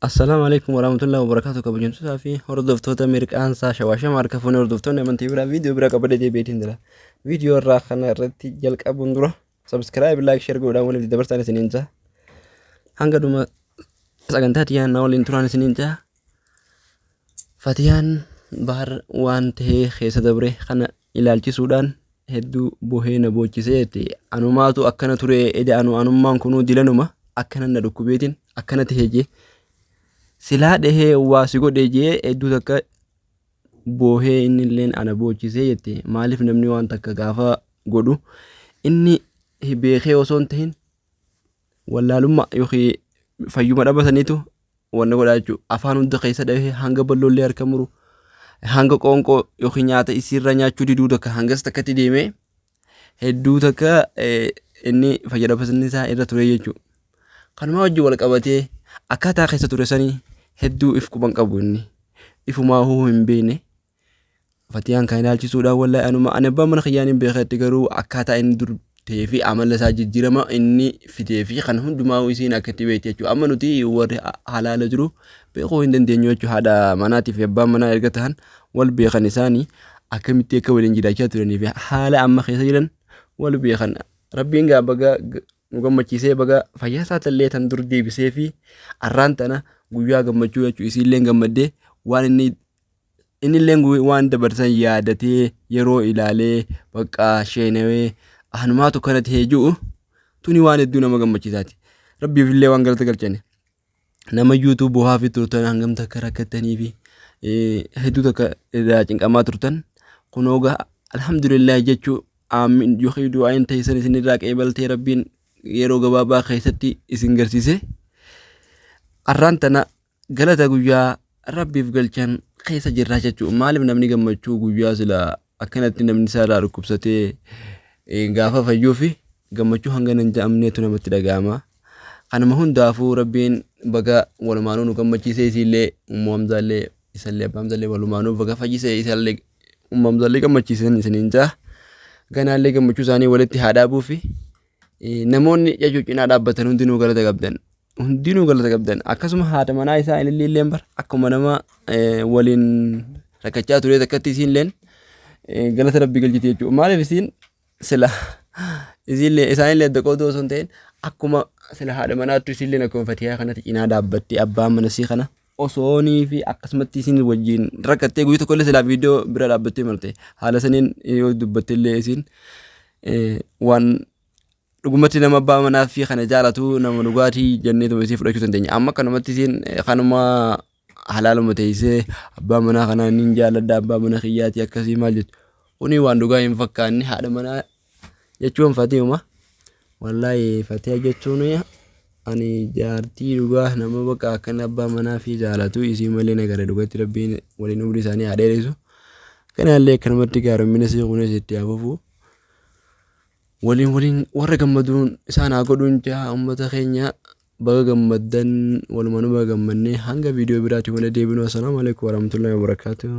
السلام عليكم ورحمة الله وبركاته. كبجنتو سافي هردفتوتا ميركان ساشا واشا ماركفون هردفتونا من تبرا فيديو برا قبل دي بيتين دلا فيديو الراخنا رتي جلك أبوندرو سبسكرايب لايك شير قودا ولي في دبرتاني سنينجا هنگا دوما ساقنتاتيان ناولين تراني سنينجا فاتيان بار وان تهي خيسا دبري خنا إلالتي سودان هدو بوهينا بوچي سيتي أنوماتو أكنا توري إدي أنومان كنو دلنوما أكنا ندوكو بيتين أكنا تهيجي silaa dhehee waasi godhe jee hedduu takka boohee inni illeen ana boochisee jette maaliif namni waan takka gaafa godhu inni beekee osoo hin tahin wallaalummaa yookiin fayyuma dhabataniitu wanna godhaa jechuudha. Afaan hunda keessa dhahee hanga balloollee harka muru hanga qoonqoo yookiin nyaata isiirra nyaachuu diduu takka hangas takkatti deemee hedduu takka inni fayyadabatanii isaa irra ture jechuudha. Kanuma wajjin wal qabatee akkaataa keessa ture sanii hedduu if quban qabu inni ifumaa hin beekne fatiyaan kan ilaalchisuudhaan wallahi anuma ani abbaa mana kiyyaan hin beeketti garuu akkaataa inni dur ta'ee fi amala isaa jijjiirama inni fidee fi kan hundumaa isiin akkatti beekte jechuudha. Amma nuti warri halaala jiru beekuu hin dandeenyu jechuudha. Haadha manaatii fi abbaan manaa erga tahan wal beekan isaanii akkamitti akka waliin jiraachaa turanii fi haala amma keessa jiran wal beekan rabbiin gaa baga nu gammachiisee baga fayyaa isaa tallee tan dur deebisee fi arraan tana guyyaa gammachuu jechuudha. Isiillee gammaddee waan inni illee waan dabarsan yaadatee yeroo ilaalee bakka sheenawee hanumaatu kana ta'ee jiru tuni waan hedduu nama gammachiisaati. Rabbiif illee waan galata galchane nama YouTube bu'aa fi turtan hangam takka rakkatanii fi hedduu takka irraa cinqamaa turtan kunooga alhamdulillah jechuu aamin yookiin du'aan ta'isan isin irraa qeebaltee rabbiin yeroo gabaabaa keessatti isin garsiise arraan tana galata guyyaa rabbiif galchan keessa jirraa jechuudha. Maaliif namni gammachuu guyyaa sila akkanatti namni isaa irraa dhukkubsatee gaafa fayyuu fi gammachuu hanga nan jedhamneetu namatti dhaga'ama. Kanuma hundaafuu rabbiin baga walumaanuu nu gammachiisee isiillee uumamzaallee isallee abbaamzaallee walumaanuu baga fayyisee isallee uumamzaallee gammachiisan isiniin jaa ganaallee gammachuu isaanii walitti haadhaabuu fi namoonni jechuu cinaa dhaabbatan hundinuu galata qabdan akkasuma haadha manaa isaa ilillee bar akkuma nama waliin rakkachaa ture takkatti isiinleen galata rabbii galchiti jechuudha. Maaliif isiin sila isiinlee isaanillee daqootu osoo hin ta'in akkuma sila haadha manaattu isiinleen akkuma fatiyaa kanatti cinaa dhaabbatti abbaan manasii kana osoonii fi akkasumatti isiin wajjin rakkattee guyyaa tokkollee sila viidiyoo bira dhaabbattee marte haala saniin yoo dubbattillee isiin waan dhugumatti nama abbaa manaa fi kana jaalatu nama dhugaatii jenneetuma isii fudhachuu dandeenya. Amma kanumatti isiin kanuma halaaluma teessee abbaa manaa kana niin jaaladha abbaa mana kiyyaati akkasii maal jettu kuni waan dhugaa hin fakkaanne haadha manaa jechuun fatiyuma wallahi fatiyaa jechuun ani jaartii dhugaa nama bakka akkan abbaa manaa fi jaalatu isii malee nagara dhugatti rabbiin waliin umrii isaanii haa dheereessu. Kanaallee kanumatti gaarumina isii kunis itti hafuufu waliin warra gammaduun isaan haa godhuun jaa uummata keenya baga gammaddan walumaanuu baga gammannee hanga viidiyoo biraatti waliin deebinu. Assalaamu alaikum warahmatullahi wabarakatuh.